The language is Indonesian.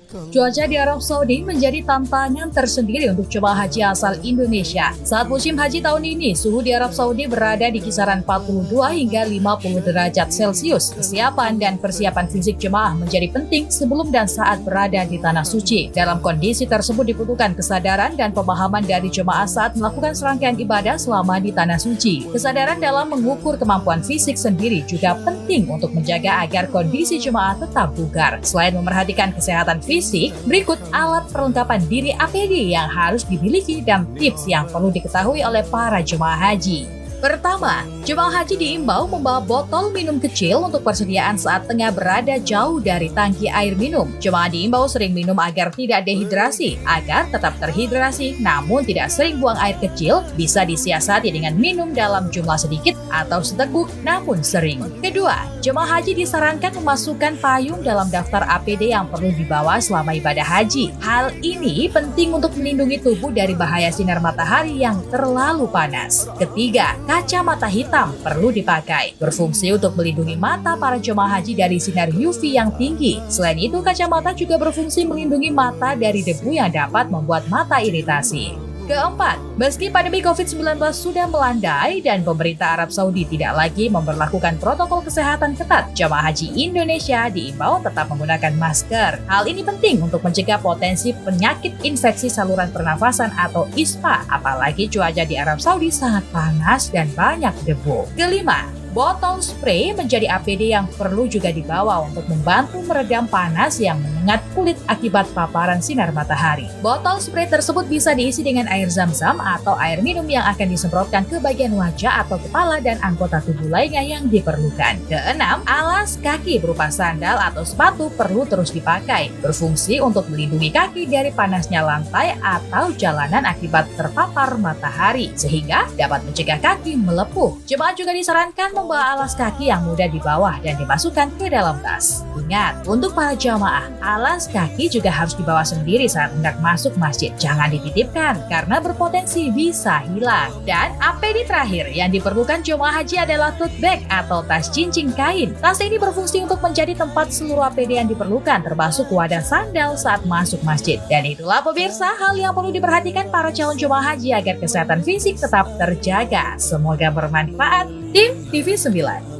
Cuaca di Arab Saudi menjadi tantangan tersendiri untuk jemaah haji asal Indonesia. Saat musim haji tahun ini, suhu di Arab Saudi berada di kisaran 42 hingga 50 derajat Celcius. Kesiapan dan persiapan fisik jemaah menjadi penting sebelum dan saat berada di Tanah Suci. Dalam kondisi tersebut dibutuhkan kesadaran dan pemahaman dari jemaah saat melakukan serangkaian ibadah selama di Tanah Suci. Kesadaran dalam mengukur kemampuan fisik sendiri juga penting untuk menjaga agar kondisi jemaah tetap bugar. Selain memerhatikan kesehatan fisik, berikut alat perlengkapan diri APD yang harus dimiliki dan tips yang perlu diketahui oleh para jemaah haji. Pertama, jemaah haji diimbau membawa botol minum kecil untuk persediaan saat tengah berada jauh dari tangki air minum. Jemaah diimbau sering minum agar tidak dehidrasi. Agar tetap terhidrasi namun tidak sering buang air kecil, bisa disiasati dengan minum dalam jumlah sedikit atau seteguk namun sering. Kedua, jemaah haji disarankan memasukkan payung dalam daftar APD yang perlu dibawa selama ibadah haji. Hal ini penting untuk melindungi tubuh dari bahaya sinar matahari yang terlalu panas. Ketiga, kacamata hitam perlu dipakai, berfungsi untuk melindungi mata para jemaah haji dari sinar UV yang tinggi. Selain itu, kacamata juga berfungsi melindungi mata dari debu yang dapat membuat mata iritasi. Keempat, meski pandemi COVID-19 sudah melandai dan pemerintah Arab Saudi tidak lagi memberlakukan protokol kesehatan ketat, jemaah haji Indonesia diimbau tetap menggunakan masker. Hal ini penting untuk mencegah potensi penyakit infeksi saluran pernafasan atau ISPA, apalagi cuaca di Arab Saudi sangat panas dan banyak debu. Kelima, botol spray menjadi APD yang perlu juga dibawa untuk membantu meredam panas yang menyengat kulit akibat paparan sinar matahari. Botol spray tersebut bisa diisi dengan air zam-zam atau air minum yang akan disemprotkan ke bagian wajah atau kepala dan anggota tubuh lainnya yang diperlukan. Keenam, alas kaki berupa sandal atau sepatu perlu terus dipakai, berfungsi untuk melindungi kaki dari panasnya lantai atau jalanan akibat terpapar matahari, sehingga dapat mencegah kaki melepuh. Jemaah juga disarankan membawa alas kaki yang mudah dibawa dan dimasukkan ke dalam tas. Ingat, untuk para jamaah, alas kaki juga harus dibawa sendiri saat hendak masuk masjid. Jangan dititipkan karena berpotensi bisa hilang. Dan APD terakhir yang diperlukan jemaah haji adalah tote bag atau tas cincin kain. Tas ini berfungsi untuk menjadi tempat seluruh APD yang diperlukan, termasuk wadah sandal saat masuk masjid. Dan itulah pemirsa hal yang perlu diperhatikan para calon jemaah haji agar kesehatan fisik tetap terjaga. Semoga bermanfaat. Tim TV 9.